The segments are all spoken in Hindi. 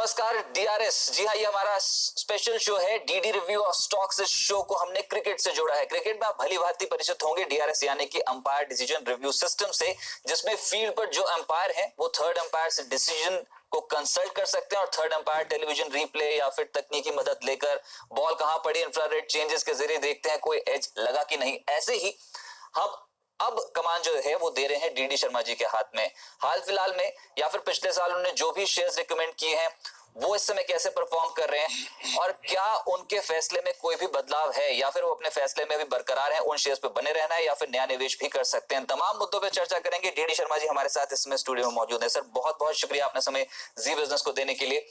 नमस्कार डीआरएस। जी हाँ, ये हमारा स्पेशल शो है डीडी रिव्यू ऑफ स्टॉक्स। इस शो को हमने क्रिकेट से जोड़ा है। क्रिकेट में आप भली भांति परिचित होंगे डीआरएस यानी कि अंपायर डिसीजन रिव्यू सिस्टम से, जिसमें फील्ड पर जो अंपायर है वो थर्ड अंपायर से डिसीजन को कंसल्ट कर सकते हैं और थर्ड अंपायर टेलीविजन रिप्ले या फिर तकनीकी मदद लेकर बॉल कहां पड़ी इंफ्रारेड चेंजेस के जरिए देखते हैं कोई एज लगा कि नहीं। ऐसे ही हम अब कमान जो है वो दे रहे हैं डीडी शर्मा जी के हाथ में। हाल फिलहाल में या फिर पिछले साल उन्होंने जो भी शेयर्स रिकमेंड किए हैं वो इस समय कैसे परफॉर्म कर रहे हैं और क्या उनके फैसले में कोई भी बदलाव है या फिर वो अपने फैसले में भी बरकरार हैं, उन शेयर्स पे बने रहना है या फिर नया निवेश भी कर सकते हैं। तमाम मुद्दों पे चर्चा करेंगे। डीडी शर्मा जी हमारे साथ इसमें स्टूडियो में मौजूद है। सर बहुत बहुत शुक्रिया आपने समय जी बिजनेस को देने के लिए।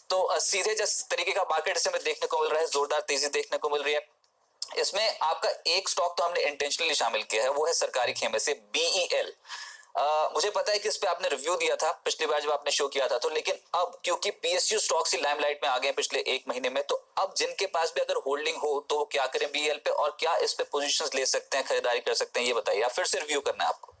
तो सीधे जिस तरीके का मार्केट इस समय देखने को मिल रहा है, जोरदार तेजी देखने को मिल रही है, इसमें आपका एक स्टॉक तो हमने इंटेंशनली शामिल किया है, वो है सरकारी खेमे से BEL। मुझे पता है कि इस पे आपने रिव्यू दिया था पिछली बार जब आपने शो किया था, तो लेकिन अब क्योंकि PSU स्टॉक्स ही लाइमलाइट में आ गए पिछले एक महीने में, तो अब जिनके पास भी अगर होल्डिंग हो तो वो क्या करें BEL पे, और क्या इस पे पोजीशंस ले सकते हैं, खरीदारी कर सकते हैं, ये बताइए। या फिर से रिव्यू करना है आपको?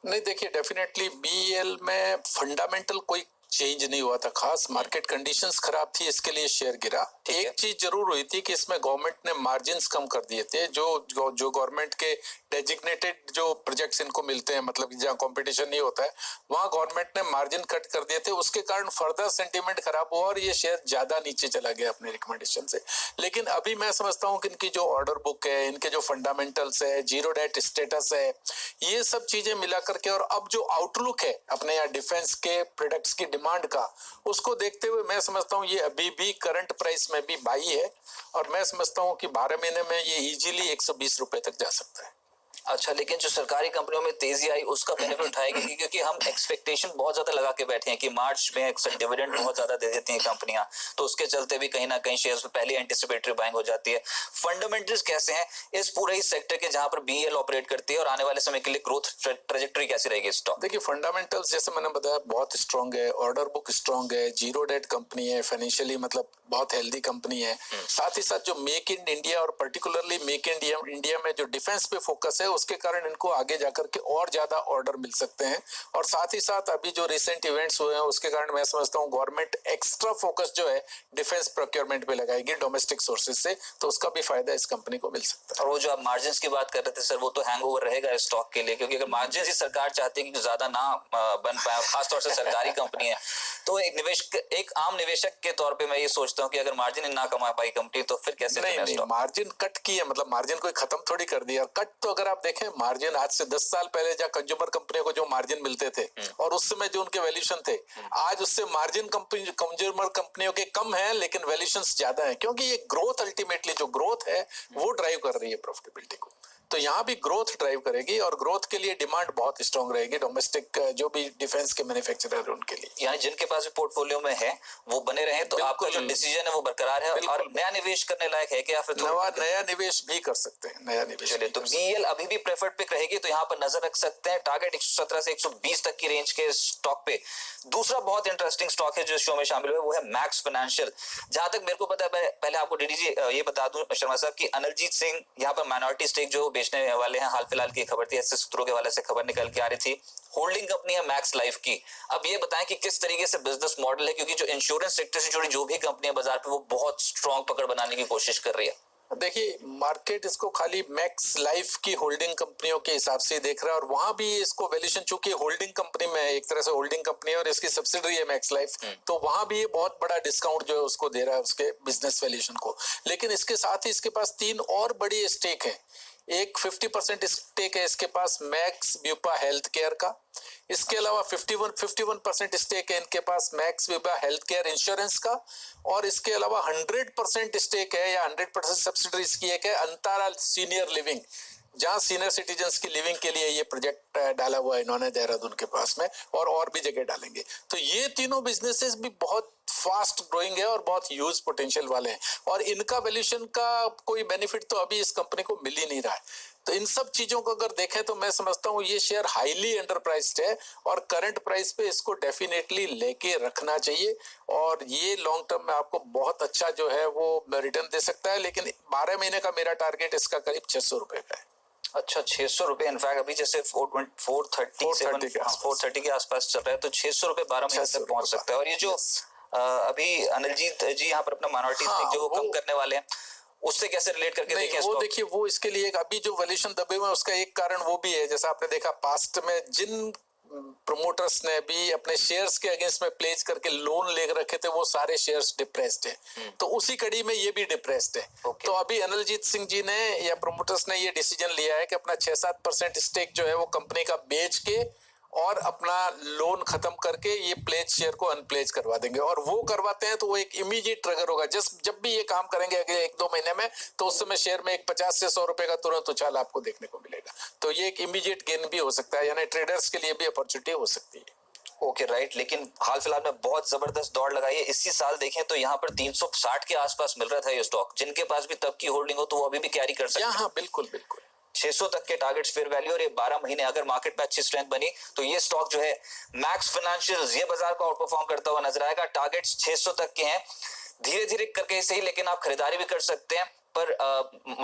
नहीं, देखिए डेफिनेटली BEL में फंडामेंटल कोई चेंज नहीं हुआ था, खास मार्केट कंडीशंस खराब थी, इसके लिए शेयर गिरा। एक चीज जरूर हुई थी कि इसमें गवर्नमेंट ने मार्जिन्स कम कर दिए थे। जो गवर्नमेंट के डेजिग्नेटेड जो प्रोजेक्ट्स इनको मिलते हैं, मतलब जहाँ कंपटीशन नहीं होता है, वहां गवर्नमेंट ने मार्जिन कट कर दिए थे। उसके कारण फर्दर सेंटीमेंट खराब हुआ और ये शेयर ज्यादा नीचे चला गया अपने रिकमेंडेशन से। लेकिन अभी मैं समझता हूँ कि इनकी जो ऑर्डर बुक है, इनके जो फंडामेंटल्स है, जीरो डेट स्टेटस है, ये सब चीजें मिला करके, और अब जो आउटलुक है अपने यहाँ डिफेंस के प्रोडक्ट्स की डिमांड का, उसको देखते हुए मैं समझता हूँ ये अभी भी करंट प्राइस में भी बाई है। और मैं समझता हूँ कि 12 महीने में ये इजीली 120 रुपए तक जा सकता है। अच्छा, लेकिन जो सरकारी कंपनियों में तेजी आई उसका बेनिफिट उठाएगी, क्योंकि हम एक्सपेक्टेशन बहुत ज्यादा लगा के बैठे हैं कि मार्च में अक्सर डिविडेंड बहुत ज्यादा दे देती हैं कंपनियां, तो उसके चलते भी कहीं ना कहीं शेयर्स में पहले एंटिसिपेटरी बाइंग हो जाती है। फंडामेंटल्स कैसे हैं इस पूरे ही सेक्टर के जहां पर BEL ऑपरेट करती है, और आने वाले समय के लिए ग्रोथ ट्रेजेक्टरी कैसी रहेगी स्टॉक? देखिए फंडामेंटल्स जैसे मैंने बताया बहुत स्ट्रांग है, ऑर्डर बुक स्ट्रांग है, जीरो डेट कंपनी है, फाइनेंशियली मतलब बहुत हेल्दी कंपनी है। साथ ही साथ जो मेक इन इंडिया और पर्टिकुलरली मेक इन इंडिया में जो डिफेंस पे फोकस है, उसके कारण इनको आगे जाकर के और ज्यादा ऑर्डर मिल सकते हैं। और साथ ही साथ अभी जो रिसेंट इवेंट्स हुए हैं उसके कारण मैं समझता हूँ गवर्नमेंट एक्स्ट्रा फोकस जो है डिफेंस प्रोक्योरमेंट पे लगाएगी डोमेस्टिक सोर्सेज से, तो उसका भी फायदा इस कंपनी को मिल सकता है। और वो जो आप मार्जिन की बात कर रहे थे सर, वो तो हैंगओवर रहेगा स्टॉक के लिए, क्योंकि अगर मार्जिन ही सरकार चाहती है कि ज्यादा ना बन पाए, खासतौर से सरकारी कंपनी है, तो एक आम निवेशक के तौर पे मैं ये सोचता हूँ कि अगर मार्जिन ना कमा पाई कंपनी तो फिर कैसे? नहीं, मार्जिन कट की है, मतलब मार्जिन कोई खत्म थोड़ी कर दिया। कट तो अगर आप देखें, मार्जिन आज से 10 साल पहले जहाँ कंज्यूमर कंपनियों को जो मार्जिन मिलते थे और उस समय जो उनके वैल्यूएशन थे, आज उससे मार्जिन कंज्यूमर कंपनियों के कम है, लेकिन वैल्यूएशंस ज्यादा है, क्योंकि ये ग्रोथ अल्टीमेटली जो ग्रोथ है वो ड्राइव कर रही है प्रॉफिटेबिलिटी को। तो यहाँ भी ग्रोथ ड्राइव करेगी और ग्रोथ के लिए डिमांड बहुत स्ट्रांग रहेगी डोमेस्टिक जो भी डिफेंस के मैन्युफैक्चरर है उनके लिए। यानी जिनके पास भी पोर्टफोलियो में है वो बने रहे, तो आपका जो डिसीजन है वो बरकरार है। और नया निवेश करने लायक है कि या फिर नया निवेश भी कर सकते हैं? नया निवेश तो BEL अभी भी प्रेफर्ड पिक रहेगी, तो यहाँ पर नजर रख सकते हैं। टारगेट 117 से 120 तक की रेंज के स्टॉक पे। दूसरा बहुत इंटरेस्टिंग स्टॉक है जो शो में शामिल हुआ है, वो है मैक्स फाइनेंशियल। जहां तक मेरे को पता है, पहले आपको डीडी जी ये बता दूं शर्मा साहब की अनिलजीत सिंह यहाँ पर माइनॉरिटी स्टेक जो बेचने वाले हैं, हाल फिलहाल की खबर थी, ऐसे सूत्रों के वाले से खबर निकल के आ रही थी। होल्डिंग कंपनी है मैक्स लाइफ की। अब ये बताएं कि किस तरीके से बिजनेस मॉडल है, क्योंकि जो इंश्योरेंस सेक्टर से जुड़ी जो भी कंपनियां बाजार पे, वो बहुत स्ट्रांग पकड़ बनाने की कोशिश कर रही है। देखिए मार्केट इसको खाली मैक्स लाइफ की होल्डिंग कंपनियों के हिसाब से देख रहा है, और वहां भी इसको वैल्यूएशन, चूंकि होल्डिंग कंपनी में एक तरह से होल्डिंग कंपनी है और इसकी सब्सिडरी है मैक्स लाइफ, तो वहां भी ये बहुत बड़ा डिस्काउंट जो है उसको दे रहा है उसके बिजनेस वैल्यूएशन को। लेकिन इसके साथ ही इसके पास 3 और बड़ी स्टेक है। एक 50% स्टेक है इसके पास मैक्स ब्यूपा हेल्थ केयर का। इसके अलावा 51% स्टेक है इनके पास मैक्स ब्यूपा हेल्थ केयर इंश्योरेंस का। और इसके अलावा 100% स्टेक है या 100% सब्सिडरी इसकी एक है अंतरा सीनियर लिविंग, जहां सीनियर सिटीजन्स की लिविंग के लिए ये प्रोजेक्ट डाला हुआ है इन्होंने देहरादून के पास में, और भी जगह डालेंगे। तो ये तीनों बिजनेसेस भी बहुत फास्ट ग्रोइंग है और बहुत ह्यूज पोटेंशियल वाले हैं, और इनका वैल्यूएशन का कोई बेनिफिट तो अभी इस कंपनी को मिल ही नहीं रहा है। तो इन सब चीजों को अगर देखें तो मैं समझता हूँ ये शेयर हाईली अंडरप्राइस्ड है, और करंट प्राइस पे इसको डेफिनेटली लेके रखना चाहिए, और ये लॉन्ग टर्म में आपको बहुत अच्छा जो है वो रिटर्न दे सकता है। लेकिन 12 महीने का मेरा टारगेट इसका करीब 600 रुपए का है। अच्छा, 600 रुपए। इनफैक्ट अभी जैसे 430 के आसपास चल रहा है, तो 600 रुपए 12 महीने तक पहुंच सकता है। और ये जो अभी अनिलजीत जी यहाँ पर अपना माइनॉरिटी हाँ, स्टेक जो वो कम करने वाले हैं, उससे कैसे रिलेट करके नहीं, देखें वो इसको? देखिए, वो इसके लिए अभी जो वैल्यूएशन दबे हुए हैं उसका एक कारण वो भी है, जैसा आपने देखा पास्ट में जिन प्रोमोटर्स ने भी अपने शेयर्स के अगेंस्ट में प्लेज करके लोन ले रखे थे वो सारे शेयर्स डिप्रेस्ड हैं, तो उसी कड़ी में ये भी डिप्रेस्ड है। तो अभी अनिलजीत सिंह जी ने या प्रोमोटर्स ने ये डिसीजन लिया है कि अपना 6-7% स्टेक जो है वो कंपनी का बेच के और अपना लोन खत्म करके ये प्लेज शेयर को अनप्लेज करवा देंगे, और वो करवाते हैं तो वो एक इमीडिएट ट्रिगर होगा। जब भी ये काम करेंगे अगले 1-2 महीने में, तो उस समय शेयर में एक 50 से 100 रुपए का तुरंत उछाल आपको देखने को मिलेगा। तो ये एक इमीडिएट गेन भी हो सकता है, यानी ट्रेडर्स के लिए भी अपॉर्चुनिटी हो सकती है। ओके राइट, लेकिन हाल फिलहाल में बहुत जबरदस्त दौड़ लगाई है। इसी साल देखें तो यहाँ पर 360 के आसपास मिल रहा था ये स्टॉक। जिनके पास भी तब की होल्डिंग हो तो वो अभी भी कैरी कर सकते हैं। हाँ, बिल्कुल बिल्कुल 600 तक के टारगेट्स फेयर वैल्यू, और ये 12 महीने अगर मार्केट में अच्छी स्ट्रेंथ बनी तो ये स्टॉक जो है मैक्स फाइनेंशियल्स ये बाजार को आउट परफॉर्म करता हुआ नजर आएगा। टारगेट्स 600 तक के हैं, धीरे धीरे करके सही, लेकिन आप खरीदारी भी कर सकते हैं। पर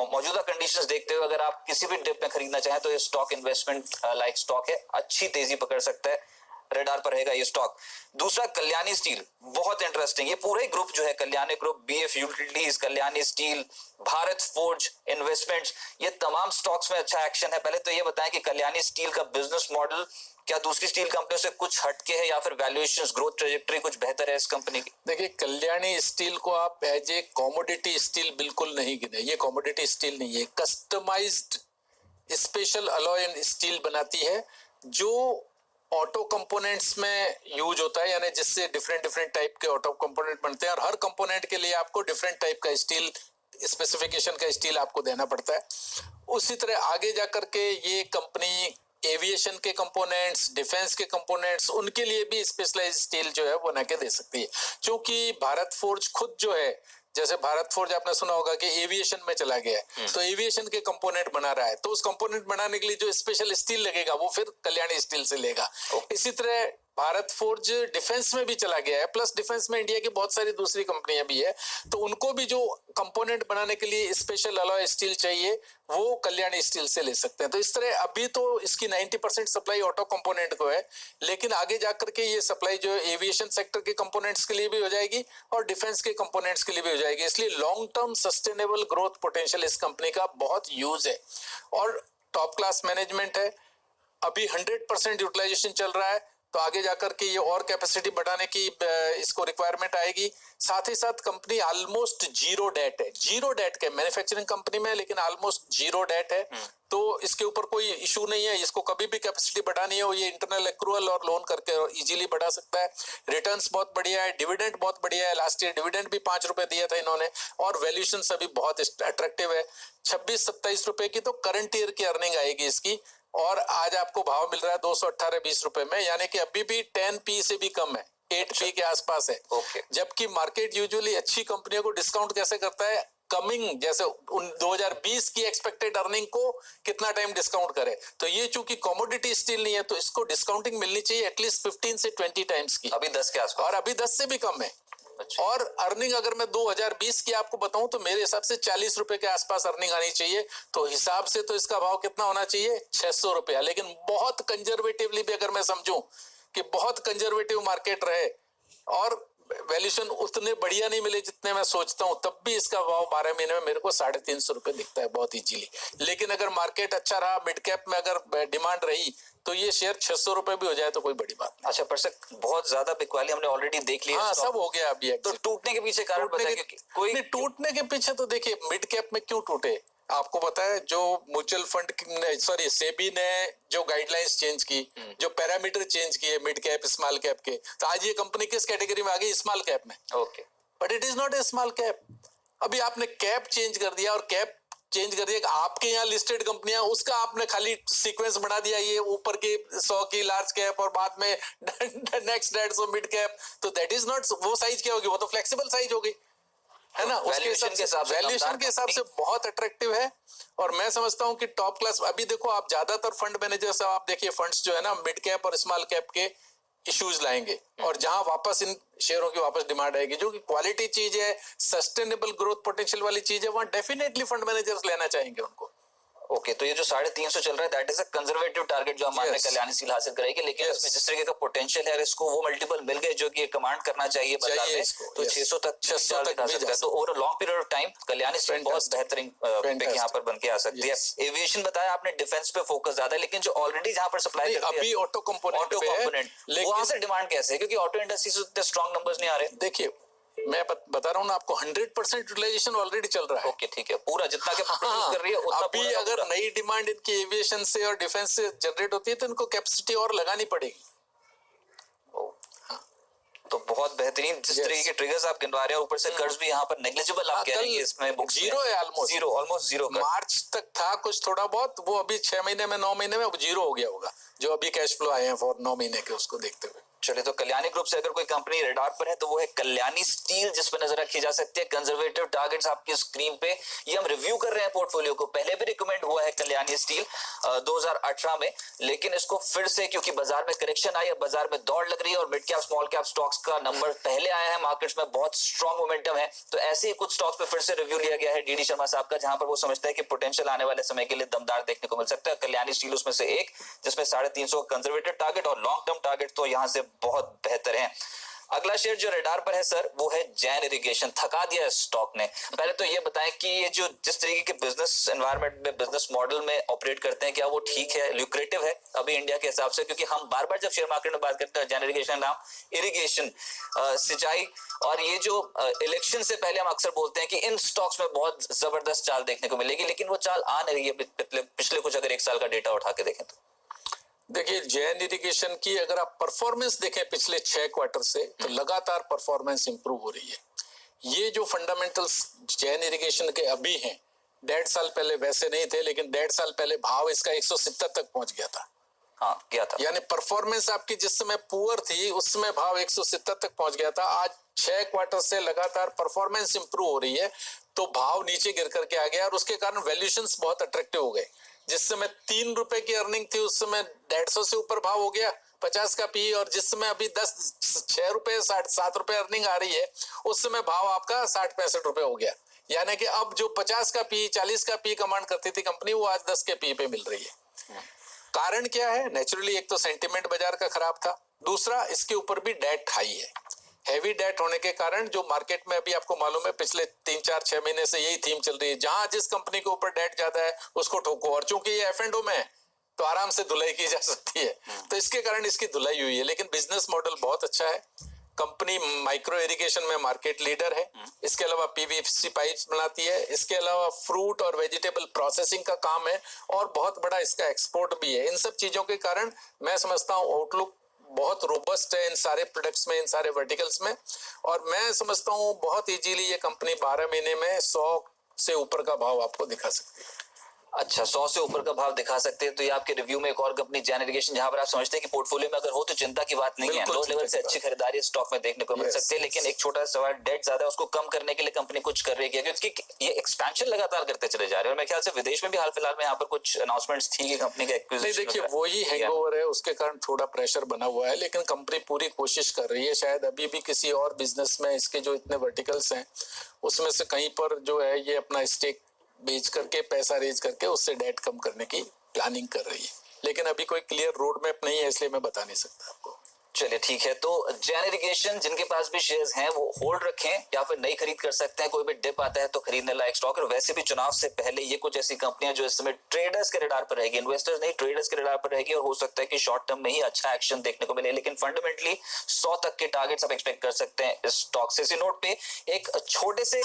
मौजूदा कंडीशंस देखते हुए अगर आप किसी भी डिप में खरीदना चाहें तो ये स्टॉक इन्वेस्टमेंट लाइक स्टॉक है, अच्छी तेजी पकड़ सकता है, रेडार पर रहेगा ये स्टॉक। दूसरा कल्याणी स्टील, बहुत इंटरेस्टिंग। ये पूरा ही ग्रुप जो है Kalyani group, BF utilities, Kalyani steel, Bharat forge investments, ये तमाम स्टॉक्स में अच्छा एक्शन है। पहले तो ये बताएं कि कल्याणी स्टील का बिजनेस मॉडल क्या दूसरी स्टील कंपनियों से कुछ हटके है या फिर वैल्यूएशंस, ग्रोथ ट्रेजेक्टरी कुछ बेहतर है इस कंपनी की? देखिए, कल्याणी स्टील को आप एज ए कॉमोडिटी स्टील बिल्कुल नहीं गिने। ये कॉमोडिटी स्टील नहीं है, customized special alloy and steel बनाती है जो ऑटो कंपोनेंट्स में यूज होता है, यानी जिससे डिफरेंट डिफरेंट टाइप के ऑटो कंपोनेंट बनते हैं, और हर कंपोनेंट के लिए आपको डिफरेंट टाइप का स्टील, स्पेसिफिकेशन का स्टील आपको देना पड़ता है। उसी तरह आगे जाकर के ये कंपनी एविएशन के कंपोनेंट्स, डिफेंस के कंपोनेंट्स, उनके लिए भी स्पेशलाइज्ड स्टील जो है वो बना के दे सकती है। क्योंकि भारत फोर्ज खुद जो है, जैसे भारत फोर्ज आपने सुना होगा कि एविएशन में चला गया है, तो एविएशन के कंपोनेंट बना रहा है, तो उस कंपोनेंट बनाने के लिए जो स्पेशल स्टील लगेगा वो फिर कल्याणी स्टील से लेगा। इसी तरह भारत फोर्ज डिफेंस में भी चला गया है, प्लस डिफेंस में इंडिया की बहुत सारी दूसरी कंपनियां भी है, तो उनको भी जो कंपोनेंट बनाने के लिए स्पेशल अलॉय स्टील चाहिए वो कल्याणी स्टील से ले सकते हैं। तो इस तरह अभी तो इसकी 90% सप्लाई ऑटो कंपोनेंट को है, लेकिन आगे जाकर के ये सप्लाई जो एविएशन सेक्टर के कंपोनेंट्स के लिए भी हो जाएगी और डिफेंस के कंपोनेंट्स के लिए भी हो जाएगी। इसलिए long term sustainable growth potential इस कंपनी का बहुत यूज है, और टॉप क्लास मैनेजमेंट है। अभी 100% यूटिलाइजेशन चल रहा है, तो आगे जाकर के ये और कैपेसिटी बढ़ाने की इसको रिक्वायरमेंट आएगी। साथ ही साथ कंपनी ऑलमोस्ट जीरो डेट है, जीरो डेट के मैन्युफैक्चरिंग कंपनी में, लेकिन ऑलमोस्ट जीरो डेट है, तो इसके ऊपर कोई इशू नहीं है। इसको कभी भी कैपेसिटी बढ़ानी हो, ये इंटरनल एक्रूअल और लोन करके इजीली बढ़ा सकता है। रिटर्न्स बहुत बढ़िया है, डिविडेंड बहुत बढ़िया है, लास्ट ईयर डिविडेंड भी 5 रुपए दिया था इन्होंने, और वैल्यूएशन अभी बहुत अट्रैक्टिव है। 26-27 रुपए की तो करंट ईयर की अर्निंग आएगी इसकी, और आज आपको भाव मिल रहा है 218-20 रुपए में, यानी कि अभी भी 10p से भी कम है, 8p के आसपास है। जबकि मार्केट यूजुअली अच्छी कंपनियों को डिस्काउंट कैसे करता है, कमिंग, जैसे 2020 की एक्सपेक्टेड अर्निंग को कितना टाइम डिस्काउंट करे, तो ये चूंकि कमोडिटी स्टील नहीं है तो इसको डिस्काउंटिंग मिलनी चाहिए एटलीस्ट 15 से 20 टाइम्स की, अभी 10 के आसपास, और अभी 10 से भी कम है। अच्छा। और अर्निंग अगर मैं 2020 की आपको बताऊं तो मेरे हिसाब से 40 रुपए के आसपास अर्निंग आनी चाहिए, तो हिसाब से तो इसका भाव कितना होना चाहिए, 600 रुपया। लेकिन बहुत कंजर्वेटिवली भी अगर मैं समझूं कि बहुत कंजर्वेटिव मार्केट रहे और वैल्यूएशन उतने बढ़िया नहीं मिले जितने मैं सोचता हूं, तब भी इसका भाव 12 महीने में मेरे को 350 रुपए दिखता है बहुत इजीली। लेकिन अगर मार्केट अच्छा रहा, मिड कैप में अगर डिमांड रही, तो ये शेयर 600 रुपए भी हो जाए तो कोई बड़ी बात नहीं। अच्छा, पर सर बहुत ज्यादा बिकवाली हमने ऑलरेडी देख ली है। हाँ, सब हो गया अभी। तो टूटने के पीछे कारण बताइए, कोई टूटने के पीछे तो देखिए, मिड कैप में क्यों टूटे आपको पता है, जो म्यूचुअल फंड ने, सेबी ने जो गाइडलाइंस चेंज की, जो पैरामीटर चेंज किए मिड कैप स्मॉल कैप के, तो आज ये कंपनी किस कैटेगरी में आ गई, स्मॉल कैप में। Okay, but it is not a small cap. अभी आपने कैप चेंज कर दिया, और कैप चेंज कर दिया, आपके यहाँ लिस्टेड कंपनियां, उसका आपने खाली सीक्वेंस बना दिया, ये ऊपर की 100 की लार्ज कैप और बाद में नेक्स्ट 150 मिड कैप, तो दैट इज नॉट, वो साइज क्या होगी, वो तो फ्लेक्सिबल साइज होगी, है ना। उसके वैल्यूएशन के हिसाब से बहुत अट्रैक्टिव है, और मैं समझता हूं कि टॉप क्लास। अभी देखो, आप ज्यादातर फंड मैनेजर्स, आप देखिए फंड्स जो है ना, मिड कैप और स्मॉल कैप के इश्यूज लाएंगे, और जहां वापस इन शेयरों की वापस डिमांड आएगी, जो कि क्वालिटी चीज है, सस्टेनेबल ग्रोथ पोटेंशियल वाली चीज है, वहां डेफिनेटली फंड मैनेजर्स लेना चाहेंगे उनको। ओके, तो ये जो 350 चल रहा है that is a conservative target जो हम मान रहे हैं Yes. कल्याणी स्टील हासिल करेगी, लेकिन Yes. इसमें जिस तरीके का पोटेंशियल है, अगर इसको वो मल्टीपल मिल गए जो कि कमांड करना चाहिए बाजार में, इसको, तो yes. 600 तक 600 चाल तक दिखा भी सकता जा है। तो over a long period of time Kalyani steel बहुत Fantastic. बेहतरीन पिक यहाँ पर बन के आ सकती Yes. है। एविएशन बताया आपने, डिफेंस पे फोकस ज्यादा है, लेकिन जो ऑलरेडी जहाँ पर सप्लाई करती है अभी ऑटो कंपोनेंट पे है, लेकिन वहां से डिमांड कैसे है, क्योंकि ऑटो इंडस्ट्री से उतने स्ट्रॉन्ग नंबर्स नहीं आ रहे। देखिए मैं बता रहा हूँ ना आपको, 100% यूटिलाइजेशन ऑलरेडी चल रहा है। ओके ठीक है, पूरा जितना के प्रोड्यूस कर रही है उतना अभी पूरा का अगर पूरा। नई डिमांड इनकी एविएशन से और डिफेंस से जनरेट होती है तो इनको कैपेसिटी और लगानी पड़ेगी। तो बहुत बेहतरीन जिस तरीके के ट्रिगर्स आप गिनवा रहे हैं, ऊपर से कर्ज भी यहाँ पर नेग्लिजिबल आप कह रहे हैं इसमें बुक्स जीरो है, ऑलमोस्ट जीरो। मार्च तक था कुछ थोड़ा बहुत, वो अभी 6 महीने में 9 महीने में अब जीरो हो गया होगा, जो अभी कैश फ्लो आए हैं फॉर 9 महीने के, उसको देखते हुए। चलिए, तो कल्याणी ग्रुप से अगर कोई कंपनी रेडार पर है तो वो है कल्याणी स्टील, जिस पर नजर रखी जा सकती है। कंजर्वेटिव टारगेट्स आपकी स्क्रीन पे, ये हम रिव्यू कर रहे हैं पोर्टफोलियो को, पहले भी रिकमेंड हुआ है कल्याणी स्टील 2018 में, लेकिन इसको फिर से क्योंकि बाजार में करेक्शन आई है, बाजार में दौड़ लग रही है और mid cap small cap stocks का नंबर पहले आया है, मार्केट्स में बहुत स्ट्रॉन्ग मोमेंटम है, तो ऐसे ही कुछ स्टॉक्स पे फिर से रिव्यू लिया गया है डीडी शर्मा साहब का, जहां पर वो समझते हैं कि पोटेंशियल आने वाले समय के लिए दमदार देखने को मिल सकता है। कल्याणी स्टील उसमें से एक, जिसमें 350 कंजर्वेटिव टारगेट और लॉन्ग टर्म टारगेट तो यहां से बहुत बेहतर है। अगला शेयर जो रेडार पर है सर, वो है जैन इरिगेशन। थका दिया है स्टॉक ने। पहले तो ये बताएं कि ये जो जिस तरीके के बिजनेस एनवायरनमेंट में, बिजनेस मॉडल में ऑपरेट करते हैं, क्या वो ठीक है, ल्यूक्रेटिव है अभी इंडिया के हिसाब से? क्योंकि हम बार बार जब शेयर मार्केट में बात करते हैं जैन इरिगेशन नाम, इरिगेशन, सिंचाई, और ये जो इलेक्शन से पहले हम अक्सर बोलते हैं कि इन स्टॉक्स में बहुत जबरदस्त चाल देखने को मिलेगी, लेकिन वो चाल आ नहीं रही है पिछले कुछ अगर एक साल का डेटा उठा के देखें तो। देखिए जैन इरिगेशन की अगर आप परफॉर्मेंस देखें पिछले 6 क्वार्टर से, तो लगातार परफॉर्मेंस इंप्रूव हो रही है। ये जो फंडामेंटल्स जैन इरिगेशन के अभी हैं, 1.5 साल पहले वैसे नहीं थे, लेकिन 1.5 साल पहले भाव इसका 170 तक पहुंच गया था। हाँ, क्या था? यानी परफॉर्मेंस आपकी जिस समय पुअर थी उस समय भाव 170 तक पहुंच गया था। आज 6 क्वार्टर से लगातार परफॉर्मेंस इंप्रूव हो रही है, तो भाव नीचे गिर करके आ गया और उसके कारण वैल्यूएशंस बहुत अट्रैक्टिव हो गए। जिस समय 3 रुपए की अर्निंग थी उस समय 150 से ऊपर भाव हो गया, 50 का पी, और जिस समय अभी 6 रुपए 7 रुपए अर्निंग आ रही है उस समय भाव आपका 60-65 रुपए हो गया। यानी कि अब जो 50 का पी 40 का पी कमांड करती थी कंपनी, वो आज 10 के पी पे मिल रही है। कारण क्या है? नेचुरली एक तो सेंटिमेंट बाजार का खराब था, दूसरा इसके ऊपर भी डेट हाई है। हैवी डेट होने के कारण जो मार्केट में अभी आपको मालूम है पिछले 3-4-6 महीने से यही थीम चल रही है, जहां जिस कंपनी के ऊपर डेट ज्यादा है उसको ठोको, और चूंकि ये F&O में है तो आराम से धुलाई की जा सकती है, तो इसके कारण इसकी धुलाई हुई है। लेकिन बिजनेस मॉडल बहुत अच्छा है। कंपनी माइक्रो इरिगेशन में मार्केट लीडर है, इसके अलावा पीवीसी पाइप्स बनाती है, इसके अलावा फ्रूट और वेजिटेबल प्रोसेसिंग का काम है, और बहुत बड़ा इसका एक्सपोर्ट भी है। इन सब चीजों के कारण मैं समझता हूँ आउटलुक बहुत रोबस्ट है इन सारे प्रोडक्ट्स में, इन सारे वर्टिकल्स में, और मैं समझता हूँ बहुत इजीली ये कंपनी 12 महीने में 100 से ऊपर का भाव आपको दिखा सकती है। अच्छा, 100 से ऊपर का भाव दिखा सकते हैं। तो ये आपके रिव्यू में एक और कंपनी जैन इरिगेशन, जहां पर आप समझते हैं कि पोर्टफोलियो में अगर हो तो चिंता की बात नहीं है, लो लेवल से अच्छी खरीदारी स्टॉक में देखने को मिल सकती है। लेकिन एक छोटा सवाल, डेट ज्यादा है, उसको कम करने के लिए कंपनी कुछ कर रही है, क्योंकि ये एक्सपेंशन लगातार करते चले जा रहे हैं, और मेरे ख्याल से विदेश में भी हाल फिलहाल में यहाँ पर कुछ अनाउंसमेंट्स थी कि कंपनी का एक्विजिशन। देखिए वही हैंगओवर है, उसके कारण थोड़ा प्रेशर बना हुआ है, लेकिन कंपनी पूरी कोशिश कर रही है। शायद अभी भी किसी और बिजनेस में इसके जो इतने वर्टिकल्स हैं उसमें से कहीं पर जो है ये अपना स्टेक बेच करके, पैसा रेज करके उससे डेट कम करने की प्लानिंग कर रही है, लेकिन अभी कोई क्लियर रोड मैप नहीं है, इसलिए मैं बता नहीं सकता आपको। चलिए ठीक है, तो जैन इरिगेशन जिनके पास भी शेयर्स हैं वो होल्ड रखें या फिर नई खरीद कर सकते हैं। कोई भी डिप आता है तो खरीदने लायक स्टॉक, और वैसे भी चुनाव से पहले ये कुछ ऐसी कंपनियां जो इस समय ट्रेडर्स के रडार पर रहेगी, इन्वेस्टर्स नहीं ट्रेडर्स के रडार पर रहेगी, और हो सकता है कि शॉर्ट टर्म में ही अच्छा एक्शन देखने को मिले, लेकिन फंडामेंटली 100 तक के टारगेट्स आप एक्सपेक्ट कर सकते हैं इस स्टॉक से। इसी नोट पे एक छोटे से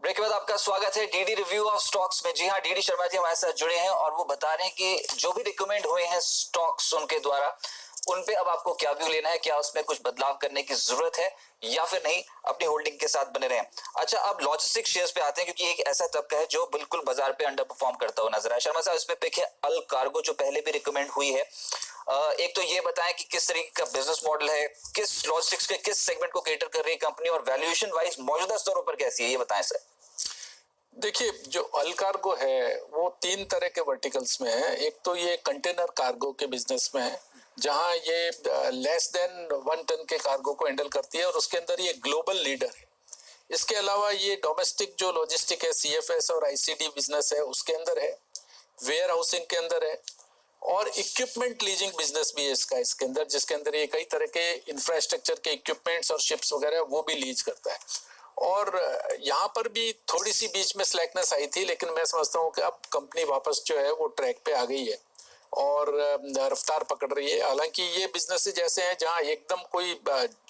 ब्रेक के बाद आपका स्वागत है डीडी रिव्यू ऑफ स्टॉक्स में। जी हाँ, डीडी शर्मा जी हमारे साथ जुड़े हैं और वो बता रहे हैं कि जो भी रिकमेंड हुए हैं स्टॉक्स उनके द्वारा, उन पे अब आपको क्या व्यू लेना है, क्या उसमें कुछ बदलाव करने की जरूरत है या फिर नहीं, अपनी होल्डिंग के साथ बने रहें। अच्छा, अब लॉजिस्टिक शेयर्स पे आते हैं, क्योंकि एक ऐसा तबका है जो बिल्कुल बाजार पे अंडर परफॉर्म करता हुआ नजर आया। शर्मा साहब, इसमें पिक है अल कार्गो, जो पहले भी रिकमेंड हुई है। एक तो ये बताएं कि किस तरीके का बिजनेस मॉडल है, किस लॉजिस्टिक्स के किस सेगमेंट को केटर कर रही है कंपनी, और वैल्यूएशन वाइज मौजूदा स्तरों पर कैसी है, ये बताएं सर। देखिए जो अल कार्गो है वो 3 तरह के वर्टिकल्स में है। एक तो ये कंटेनर कार्गो के बिजनेस में है, जहां ये लेस देन 1 टन के कार्गो को हैंडल करती है, और उसके अंदर ये ग्लोबल लीडर है। इसके अलावा ये डोमेस्टिक जो लॉजिस्टिक है, CFS और ICD बिजनेस है, उसके अंदर है, वेयर हाउसिंग के अंदर है, और इक्विपमेंट लीजिंग बिजनेस भी है इसके अंदर, जिसके अंदर ये कई तरह के इंफ्रास्ट्रक्चर के इक्विपमेंट्स और शिप्स वगैरह वो भी लीज करता है। और यहाँ पर भी थोड़ी सी बीच में स्लैकनेस आई थी, लेकिन मैं समझता हूँ कि अब कंपनी वापस जो है वो ट्रैक पे आ गई है और रफ्तार पकड़ रही है। हालांकि ये बिजनेसेस ऐसे हैं जहाँ एकदम कोई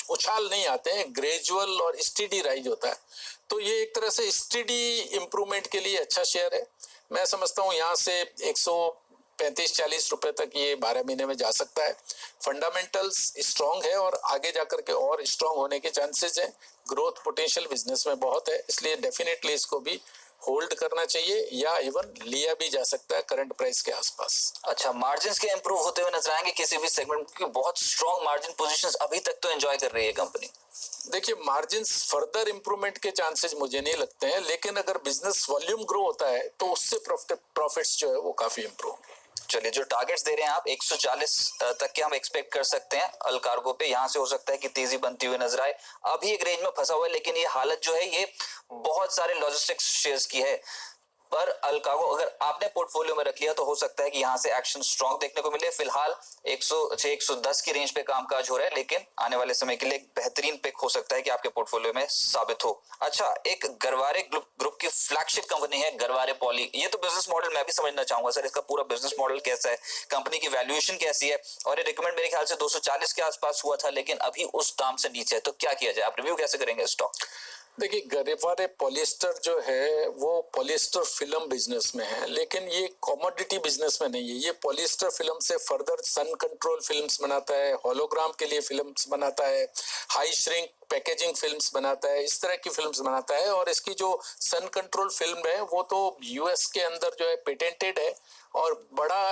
उछाल नहीं आते हैं, ग्रेजुअल और स्टेडी राइज होता है, तो ये एक तरह से स्टेडी इम्प्रूवमेंट के लिए अच्छा शेयर है। मैं समझता हूँ यहाँ से 135-40 रुपए तक ये 12 महीने में जा सकता है। फंडामेंटल्स स्ट्रांग है और आगे जाकर के और स्ट्रांग होने के चांसेस हैं। ग्रोथ पोटेंशियल बिजनेस में बहुत है, इसलिए डेफिनेटली इसको भी होल्ड करना चाहिए या इवन लिया भी जा सकता है करंट प्राइस के आसपास। अच्छा, मार्जिन्स के इंप्रूव होते हुए नजर आएंगे किसी भी सेगमेंट की? बहुत स्ट्रॉन्ग मार्जिन पोजीशंस अभी तक तो एंजॉय कर रही है कंपनी। देखिए, मार्जिन्स फर्दर इंप्रूवमेंट के चांसेस मुझे नहीं लगते हैं, लेकिन अगर बिजनेस वॉल्यूम ग्रो होता है तो उससे प्रॉफिट्स जो है वो काफी इंप्रूव होंगे। चलिए, जो टारगेट्स दे रहे हैं आप 140 तक के हम एक्सपेक्ट कर सकते हैं अल कार्गो पे। यहाँ से हो सकता है कि तेजी बनती हुई नजर आए। अभी एक रेंज में फंसा हुआ है, लेकिन ये हालत जो है ये बहुत सारे लॉजिस्टिक्स शेयर्स की है। पर अल कार्गो अगर आपने पोर्टफोलियो में रख लिया तो हो सकता है कि यहाँ से एक्शन स्ट्रॉन्ग देखने को मिले। फिलहाल 106-110 की रेंज पे कामकाज हो रहा है, लेकिन आने वाले समय के लिए एक बेहतरीन पिक हो सकता है कि आपके पोर्टफोलियो में साबित हो। अच्छा, एक गरवारे ग्रुप की फ्लैगशिप कंपनी है गरवारे पॉली। ये तो बिजनेस मॉडल मैं भी समझना चाहूंगा सर, इसका पूरा बिजनेस मॉडल कैसा है, कंपनी की वैल्यूएशन कैसी है? और ये रिकमेंड मेरे ख्याल से 240 के आसपास हुआ था, लेकिन अभी उस दाम से नीचे है, तो क्या किया जाए? आप रिव्यू कैसे करेंगे स्टॉक? देखिए, गरवारे पॉलिएस्टर जो है वो पॉलिएस्टर फिल्म बिजनेस में है, लेकिन ये कमोडिटी बिजनेस में नहीं है। ये पॉलिएस्टर फिल्म से फर्दर सन कंट्रोल फिल्म्स बनाता है, होलोग्राम के लिए फिल्म्स बनाता है, हाई श्रिंक पैकेजिंग फिल्म्स बनाता है, इस तरह की फिल्म्स बनाता है। और इसकी जो सन कंट्रोल फिल्म है वो तो US के अंदर जो है पेटेंटेड है और बड़ा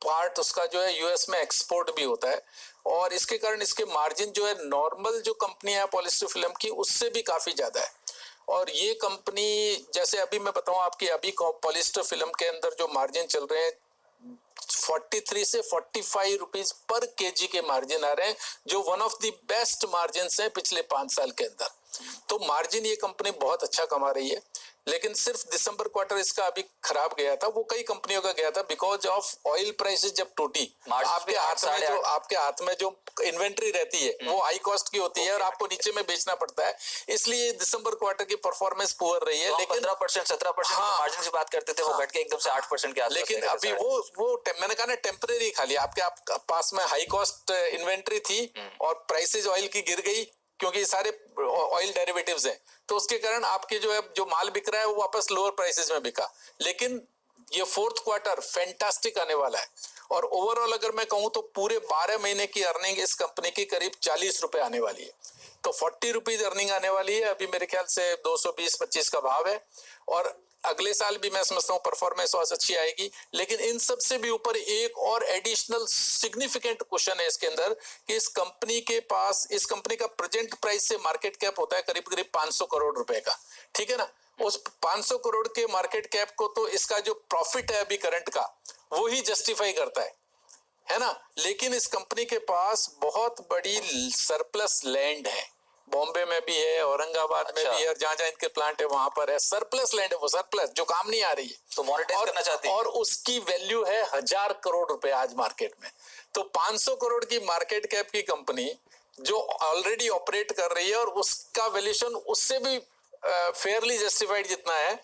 पार्ट उसका जो है US में एक्सपोर्ट भी होता है, और इसके कारण इसके मार्जिन जो है नॉर्मल जो कंपनी है पॉलिएस्टर फिल्म की उससे भी काफी ज्यादा है। और ये कंपनी, जैसे अभी मैं बताऊं आपकी, अभी पॉलिएस्टर फिल्म के अंदर जो मार्जिन चल रहे हैं 43 से 45 रुपीज पर केजी के मार्जिन आ रहे हैं, जो one of the best margin है पिछले 5 साल के अंदर। तो मार्जिन ये कंपनी बहुत अच्छा कमा रही है, लेकिन सिर्फ दिसंबर क्वार्टर इसका अभी खराब गया था। वो कई कंपनियों का गया था बिकॉज ऑफ ऑयल प्राइसेस जब टूटी। आपके हाथ में जो इन्वेंट्री रहती है वो हाई कॉस्ट की होती है और आपको नीचे में बेचना पड़ता है, इसलिए दिसंबर क्वार्टर की परफॉर्मेंस पुअर रही है। तो लेकिन 15% 17% मार्जिन की बात करते थे, वो घट के एकदम से 8% के आसपास। लेकिन अभी वो मैंने कहा ना टेम्परेरी, खाली आपके पास में हाई कॉस्ट इन्वेंट्री थी और प्राइसेस ऑयल की गिर गई क्योंकि सारे ऑयल डेरिवेटिव्स हैं, तो उसके कारण आपके जो है जो माल बिक रहा है वो वापस लोअर प्राइसेस में बिका। लेकिन ये फोर्थ क्वार्टर फैंटास्टिक आने वाला है और ओवरऑल अगर मैं कहूं तो पूरे 12 महीने की अर्निंग इस कंपनी की करीब 40 रुपए आने वाली है, तो 40 रुपीज अर्निंग आने वाली है। अभी मेरे ख्याल से 220-25 का भाव है और अगले साल भी मैं समझता हूँ परफॉर्मेंस और अच्छी आएगी। लेकिन इन सब से भी ऊपर एक और एडिशनल सिग्निफिकेंट क्वेश्चन है इसके अंदर कि इस कंपनी के पास, इस कंपनी का प्रेजेंट प्राइस से मार्केट कैप होता है करीब करीब 500 करोड़ रुपए का, ठीक है ना। उस 500 करोड़ के मार्केट कैप को तो इसका जो प्रॉफिट है अभी करंट का वो ही जस्टिफाई करता है ना। लेकिन इस कंपनी के पास बहुत बड़ी सरप्लस लैंड है, बॉम्बे में भी है, औरंगाबाद में भी है, और जहां इनके प्लांट है वहां पर है सरप्लस लैंड है, वो सरप्लस जो काम नहीं आ रही है, तो मोनेटाइज करना चाहती है, और उसकी वैल्यू है 1000 करोड़ रुपए आज मार्केट में। तो 500 करोड़ की मार्केट कैप की कंपनी जो ऑलरेडी ऑपरेट कर रही है और उसका वैल्यूएशन उससे भी फेयरली जस्टिफाइड जितना है,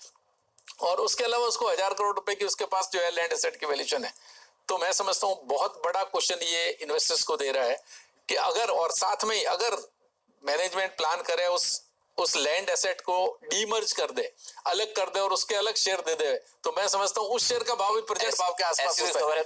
और उसके अलावा उसको 1000 करोड़ रुपए की उसके पास जो है लैंड एसेट की वैल्यूएशन है। तो मैं समझता हूँ बहुत बड़ा क्वेश्चन ये इन्वेस्टर्स को दे रहा है कि अगर, और साथ में अगर मैनेजमेंट प्लान करे उस लैंड एसेट को डीमर्ज कर दे, अलग कर दे और उसके अलग शेयर दे दे, तो मैं समझता हूँ उस शेयर का भाव भी प्रेजेंट भाव के आसपास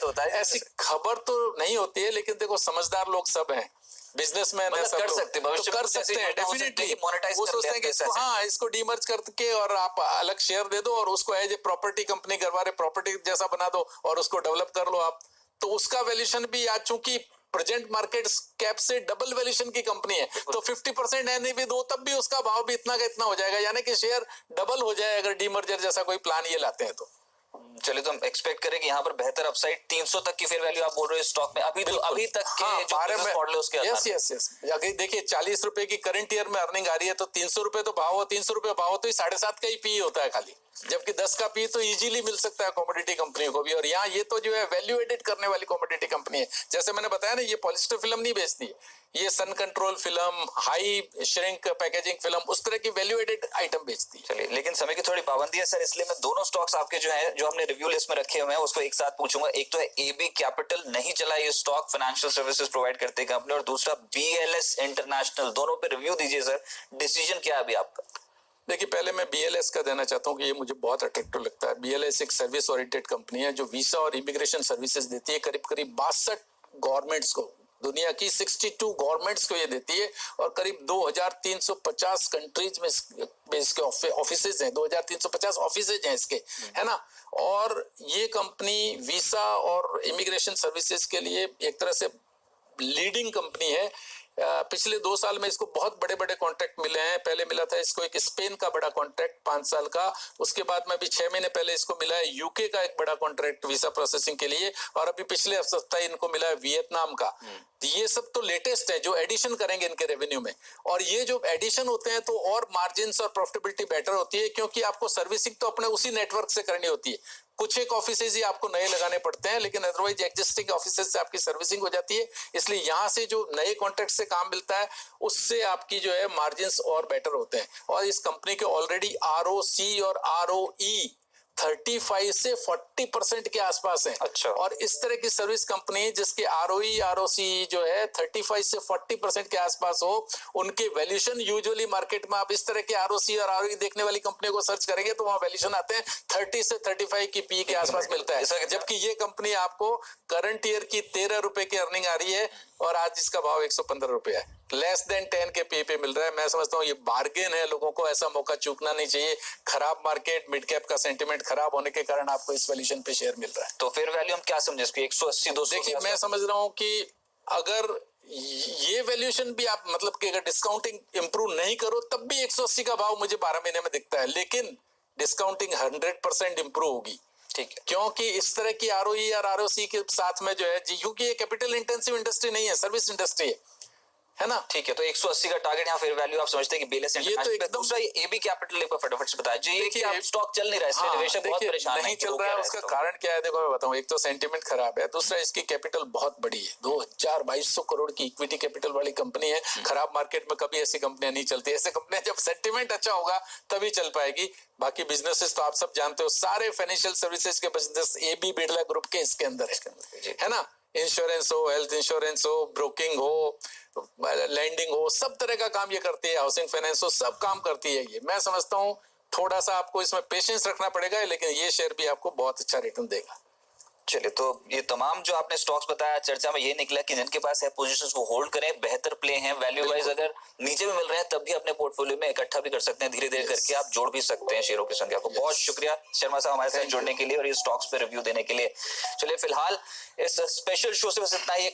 होता है। ऐसी खबर तो नहीं होती है, लेकिन देखो समझदार लोग सब हैं, बिजनेसमैन है, सब कर सकते हैं डेफिनेटली। वो सोचते हैं कि इसको डीमर्ज करके और आप अलग शेयर दे दो और उसको as a property company Garware property जैसा बना दो और उसको डेवलप कर लो आप, तो उसका वैल्यूएशन भी आज चूंकि प्रेजेंट मार्केट कैप से डबल वैल्यूएशन की कंपनी है, तो 50% एनएवी दो तब भी उसका भाव भी इतना का इतना हो जाएगा, यानी कि शेयर डबल हो जाए अगर डीमर्जर जैसा कोई प्लान ये लाते हैं तो। चलिए तो हम एक्सपेक्ट करें कि यहाँ पर बेहतर अपसाइड 300 तक की फेयर वैल्यू आप बोल रहे हो स्टॉक में अभी, तो अभी तक के जो बिजनेस मॉडल है उसके आधार पर। यस अगर देखिए 40 रुपए की करंट ईयर में अर्निंग आ रही है तो 300 रुपए तो भाव हो, 300 रुपए भाव हो तो 7.5 का ही पी होता है खाली, जबकि 10 का पी तो इजीली मिल सकता है कमोडिटी कंपनियों को भी। और यहाँ ये तो जो है वैल्यू एडिट करने वाली कमोडिटी कंपनी है। जैसे मैंने बताया ना, ये पॉलिस्टर फिल्म नहीं बेचती है, ये sun control film, high shrink packaging film, उस तरह की वैल्यू एडिड आइटम बेचती है। चलिए, लेकिन समय की थोड़ी पाबंदी है सर, इसलिए मैं दोनों स्टॉक्स आपके जो है जो हमने रिव्यू लिस्ट में रखे हुए हैं उसको एक साथ पूछूंगा। एक तो है एबी कैपिटल, नहीं चला ये स्टॉक, फाइनेंशियल सर्विसेज प्रोवाइड करते कंपनी, और दूसरा बीएलएस इंटरनेशनल। दोनों पे रिव्यू दीजिए सर, डिसीजन क्या है अभी आपका? देखिए, पहले मैं बीएलएस का देना चाहता हूँ कि ये मुझे बहुत अट्रैक्टिव लगता है। बीएलएस एक सर्विस ओरिएंटेड कंपनी है जो वीसा और इमिग्रेशन सर्विसेज देती है करीब 62 गवर्नमेंट्स को, दुनिया की 62 गवर्नमेंट्स को ये देती है, और करीब 2350 कंट्रीज में इसके ऑफिसेज हैं, 2350 ऑफिसेज हैं इसके, है ना। और ये कंपनी वीसा और इमिग्रेशन सर्विसेज के लिए एक तरह से लीडिंग कंपनी है। पिछले 2 साल में इसको बहुत बड़े बड़े कॉन्ट्रैक्ट मिले हैं। पहले मिला था इसको एक स्पेन का बड़ा कॉन्ट्रैक्ट 5 साल का, उसके बाद में अभी 6 महीने पहले इसको मिला है यूके का एक बड़ा कॉन्ट्रैक्ट वीसा प्रोसेसिंग के लिए, और अभी पिछले हफ्ते इनको मिला है वियतनाम का। ये सब तो लेटेस्ट है जो एडिशन करेंगे इनके रेवेन्यू में, और ये जो एडिशन होते हैं तो और मार्जिन और प्रॉफिटेबिलिटी बेटर होती है, क्योंकि आपको सर्विसिंग तो अपने उसी नेटवर्क से करनी होती है। कुछ एक ऑफिसेज ही आपको नए लगाने पड़ते हैं, लेकिन अदरवाइज एग्जिस्टिंग ऑफिसेज से आपकी सर्विसिंग हो जाती है। इसलिए यहाँ से जो नए कॉन्ट्रैक्ट से काम मिलता है उससे आपकी जो है मार्जिन्स और बेटर होते हैं। और इस कंपनी के ऑलरेडी आरओसी और आरओई 35 से 40% के आसपास है। अच्छा। और इस तरह की सर्विस कंपनी जिसके आरओई आरओसी जो है 35 से 40% के आसपास हो, उनके वैल्यूएशन यूजुअली मार्केट में आप इस तरह के आरओसी और आरओई देखने वाली कंपनी को सर्च करेंगे तो वहां वैल्यूएशन आते हैं 30 से 35 की पी के आसपास मिलता है, जबकि ये कंपनी आपको करंट ईयर की 13 रुपए की अर्निंग आ रही है और आज इसका भाव 115 रुपए है, लेस देन 10 के पी पे मिल रहा है। मैं समझता हूँ ये बार्गेन है, लोगों को ऐसा मौका चूकना नहीं चाहिए। खराब मार्केट, मिड कैप का सेंटीमेंट खराब होने के कारण आपको इस वैल्यूएशन पे शेयर मिल रहा है। तो फेयर वैल्यू हम क्या समझे इसकी 180 200? देखिए, मैं समझ रहा हूँ कि अगर ये वैल्यूएशन भी आप मतलब कि अगर डिस्काउंटिंग इंप्रूव नहीं करो तब भी 180 का भाव मुझे 12 महीने में दिखता है, लेकिन डिस्काउंटिंग 100% इंप्रूव होगी। ठीक है, क्योंकि इस तरह की आरओई और आरओसी के साथ में जो है, क्योंकि ये कैपिटल इंटेंसिव इंडस्ट्री नहीं है, सर्विस इंडस्ट्री है ना। ठीक है, तो 180 का टारगेट यहाँ फेयर वैल्यू आप समझते हैं कि बीएलएस इंटरनेशनल पे। दूसरा ये एबी कैपिटल पर फटाफट से बताइए जी, ये कि आप स्टॉक चल नहीं रहा है इसलिए निवेशक बहुत परेशान नहीं चल रहा है। उसका कारण क्या है, देखो मैं बताऊं। एक तो सेंटीमेंट खराब है, दूसरा इसकी कैपिटल बहुत बड़ी है, 2200 करोड़ की इक्विटी कैपिटल वाली कंपनी है। खराब मार्केट में कभी ऐसी कंपनियां नहीं चलती। ऐसी कंपनियां जब सेंटीमेंट अच्छा होगा तभी चल पाएगी। बाकी बिजनेसेस तो आप सब जानते हो, सारे फाइनेंशियल सर्विसेज के बिजनेस एबी बिरला ग्रुप के इसके अंदर है ना। इंश्योरेंस हो, हेल्थ इंश्योरेंस हो, ब्रोकिंग हो, लैंडिंग हो, सब तरह का काम ये करती है। हाउसिंग फाइनेंस हो, सब काम करती है ये। मैं समझता हूँ थोड़ा सा आपको इसमें पेशेंस रखना पड़ेगा, लेकिन ये शेयर भी आपको बहुत अच्छा रिटर्न देगा। चलिए, तो ये तमाम जो आपने स्टॉक्स बताया चर्चा में ये निकला कि जिनके पास है पोजीशंस वो होल्ड करें, बेहतर प्ले हैं वैल्यू वाइज। अगर नीचे में मिल रहे हैं तब भी अपने पोर्टफोलियो में इकट्ठा भी कर सकते हैं, धीरे धीरे करके आप जोड़ भी सकते हैं शेयरों की संख्या को। बहुत शुक्रिया शर्मा साहब हमारे साथ जुड़ने के लिए और ये स्टॉक्स पे रिव्यू देने के लिए। चलिए, फिलहाल इस स्पेशल शो से बस इतना ही।